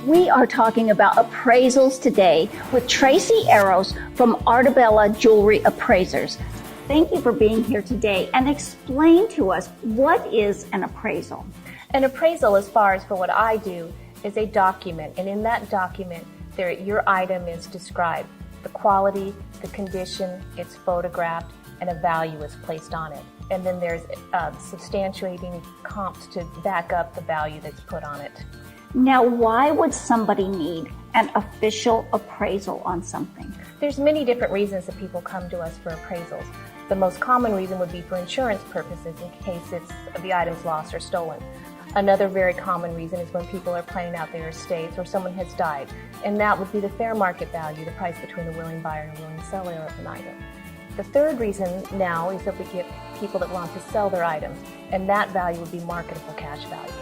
We are talking about appraisals today with Tracy Arrows from Artabella Jewelry Appraisers. Thank you for being here today and explain to us what is an appraisal. An appraisal, as far as for what I do, is a document, and in that document, your item is described. The quality, the condition, it's photographed, and a value is placed on it. And then there's substantiating comps to back up the value that's put on it. Now, why would somebody need an official appraisal on something? There's many different reasons that people come to us for appraisals. The most common reason would be for insurance purposes in case the item's lost or stolen. Another very common reason is when people are planning out their estates or someone has died, and that would be the fair market value, the price between a willing buyer and a willing seller of an item. The third reason now is that we get people that want to sell their items, and that value would be marketable cash value.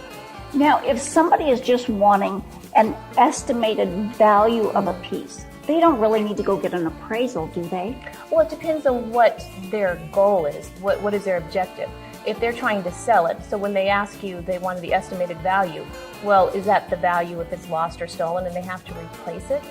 Now, if somebody is just wanting an estimated value of a piece, they don't really need to go get an appraisal, do they? Well, it depends on what their goal is. What is their objective? If they're trying to sell it, so when they ask you they want the estimated value, well, is that the value if it's lost or stolen and they have to replace it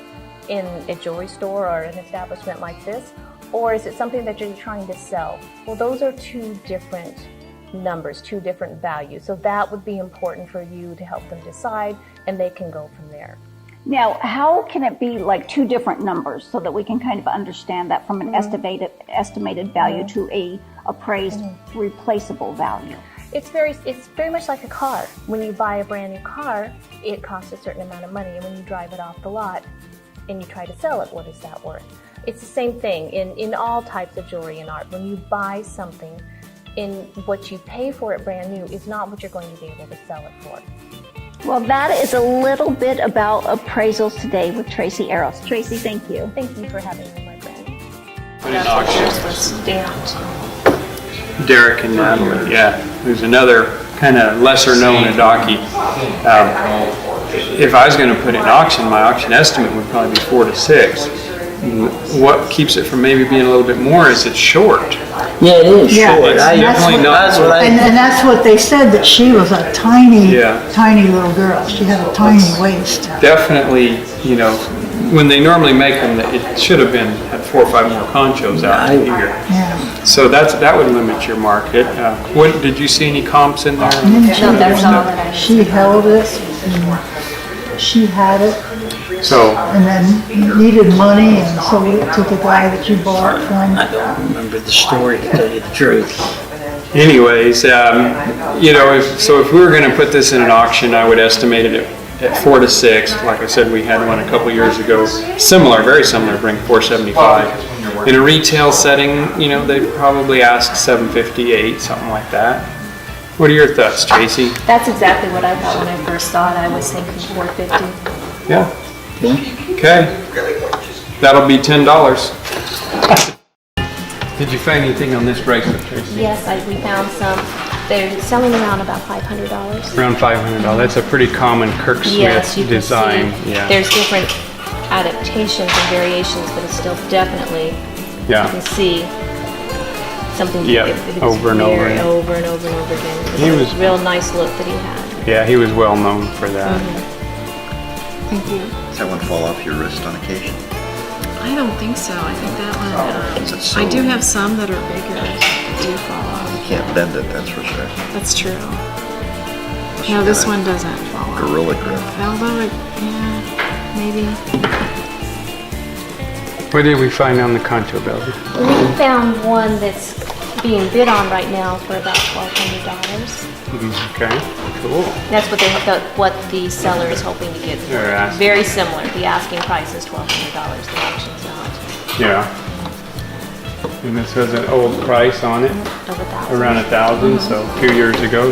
in a jewelry store or an establishment like this? Or is it something that you're trying to sell? Well, those are two different numbers, two different values. So that would be important for you to help them decide, and they can go from there. Now, how can it be like two different numbers so that we can kind of understand that from an estimated value to a appraised replaceable value? It's very much like a car. When you buy a brand new car, it costs a certain amount of money, and when you drive it off the lot and you try to sell it, what is that worth? It's the same thing in all types of jewelry and art. When you buy something, in what you pay for it brand new is not what you're going to be able to sell it for. Well, that is a little bit about appraisals today with Tracy Arrows. Tracy, thank you. Thank you for having me, my friend. Auction. Was stamped. Derek and Natalie, yeah, who's another kind of lesser known Adaki. If I was going to put it in auction, my auction estimate would probably be 4 to 6. What keeps it from maybe being a little bit more is it's short. Yeah, it is short. And that's what they said, that she was a tiny little girl. She had a tiny waist. Definitely, you know, when they normally make them, it should have been had 4 or 5 more conchos out here. Yeah. So that would limit your market. What did you see any comps in there? No, that's all that I She held it. And she had it. So, and then needed money and sold it to the guy that you bought from. I don't remember the story, to tell you the truth. anyways, you know, if we were going to put this in an auction, I would estimate it at 4 to 6. Like I said, we had one a couple years ago, similar, very similar, bring 475. In a retail setting, you know, they probably ask 758, something like that. What are your thoughts, Tracy? That's exactly what I thought when I first saw it. I was thinking 450. Yeah. Okay. That'll be $10. Did you find anything on this bracelet, Tracy? Yes, we found some. They're selling around about $500. Around $500. That's a pretty common Kirk Smith yes, you design. Can see yeah. There's different adaptations and variations, but it's still definitely, you can see something over and over again. Over and over and over again. It was a real nice look that he had. Yeah, he was well known for that. Thank you. Does that one fall off your wrist on occasion? I don't think so. I think that one, Is it so, I do have some that are bigger that do fall off. you can't bend it, that's for sure. That's true. Unless No, you this got one doesn't fall a off. gorilla grip. Although, maybe. What did we find on the concho belt? We found one that's being bid on right now for about $1,200. Okay, cool. That's what the seller is hoping to get. They're asking. Very similar. The asking price is $1,200. The auction's not. Yeah. And this has an old price on it, Over $1,000. around $1,000. So a few years ago,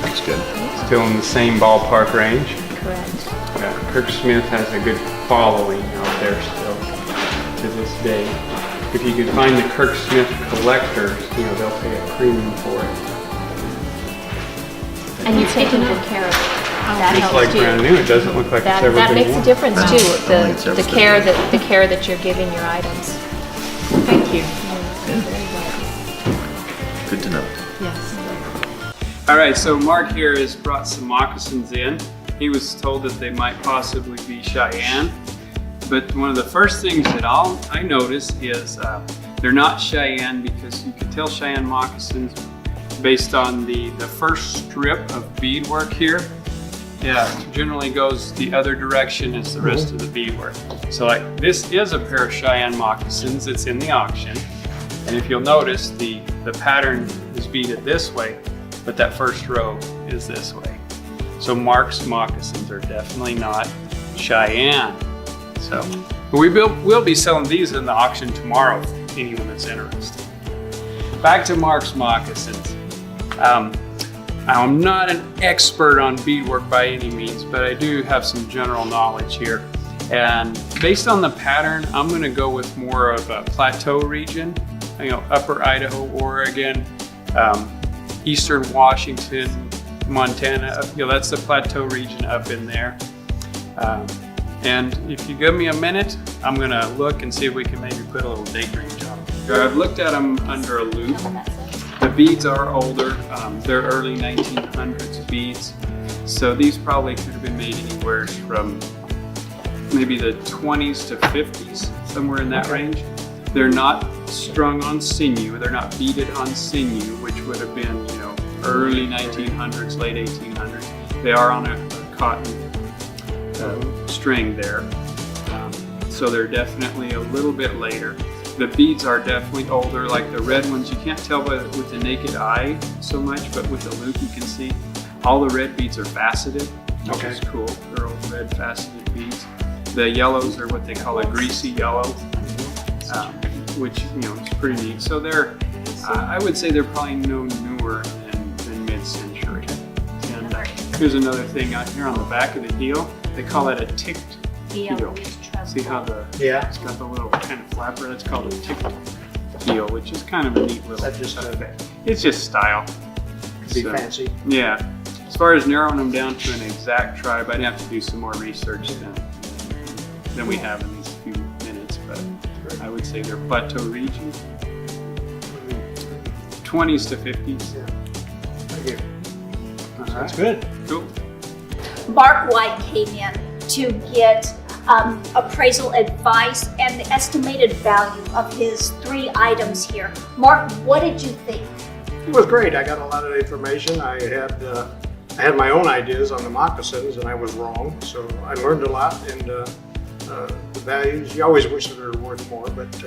That's good. still in the same ballpark range. Correct. Yeah, Kirk Smith has a good following out there still to this day. If you could find the Kirk Smith collectors, you know, they'll pay a premium for it. And you've taken good care of it. That It's helps like too. brand new. It doesn't look like it's ever That been makes a worn. difference too. It's The everything. care that you're giving your items. Thank you. Good to know. Yes. All right, so Mark here has brought some moccasins in. he was told that they might possibly be Cheyenne. But one of the first things that I noticed is they're not Cheyenne, because you can tell Cheyenne moccasins based on the first strip of beadwork here. Yeah, generally goes the other direction as the rest of the beadwork. So like this is a pair of Cheyenne moccasins that's in the auction. And if you'll notice, the pattern is beaded this way, but that first row is this way. So Mark's moccasins are definitely not Cheyenne. So we'll be selling these in the auction tomorrow for anyone that's interested. Back to Mark's moccasins. I'm not an expert on beadwork by any means, but I do have some general knowledge here. And based on the pattern, I'm going to go with more of a plateau region, upper Idaho, Oregon, eastern Washington, Montana. That's the plateau region up in there. And if you give me a minute, I'm going to look and see if we can maybe put a little date range on them. I've looked at them under a loop. The beads are older. They're early 1900s beads. So these probably could have been made anywhere from maybe the 20s to 50s, somewhere in that range. They're not strung on sinew. They're not beaded on sinew, which would have been, early 1900s, late 1800s. They are on a cotton string there. So they're definitely a little bit later. The beads are definitely older, like the red ones. You can't tell with the naked eye so much, but with the loop you can see all the red beads are faceted, which is cool. They're old red faceted beads. The yellows are what they call a greasy yellow, which is pretty neat. So they're, I would say they're probably no newer than mid-century. And here's another thing out here on the back of the heel. They call that a ticked heel. See how it's got the little kind of flapper? That's called a ticked heel, which is kind of a neat little. That's just it's just style. Could be fancy. Yeah. As far as narrowing them down to an exact tribe, I'd have to do some more research than we have in these few minutes. But I would say they're plateau region, 20s to 50s. Yeah. Thank you. That's good. Cool. Mark White came in to get appraisal advice and the estimated value of his 3 items here. Mark, what did you think? It was great. I got a lot of information. I had my own ideas on the moccasins, and I was wrong. So I learned a lot, and the values. You always wish that they were worth more, but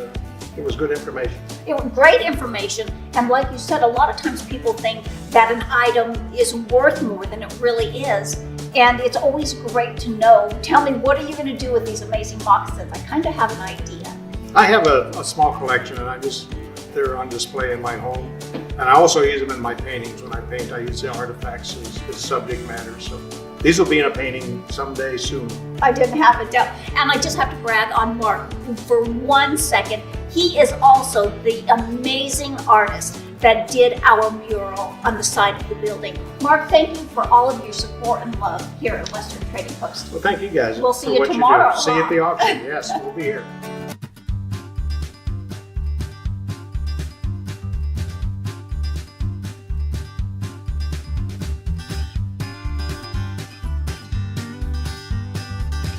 it was good information. It was great information, and like you said, a lot of times people think that an item is worth more than it really is. And it's always great to know. Tell me, what are you going to do with these amazing moccasins? I kind of have an idea. I have a small collection, and they're on display in my home. And I also use them in my paintings. When I paint, I use the artifacts as subject matter. So these will be in a painting someday soon. I didn't have a doubt. And I just have to brag on Mark for 1 second. He is also the amazing artist that did our mural on the side of the building. Mark, thank you for all of your support and love here at Western Trading Post. Well, thank you guys. We'll see for you what tomorrow. do. See you at the auction. Yes, we'll be here.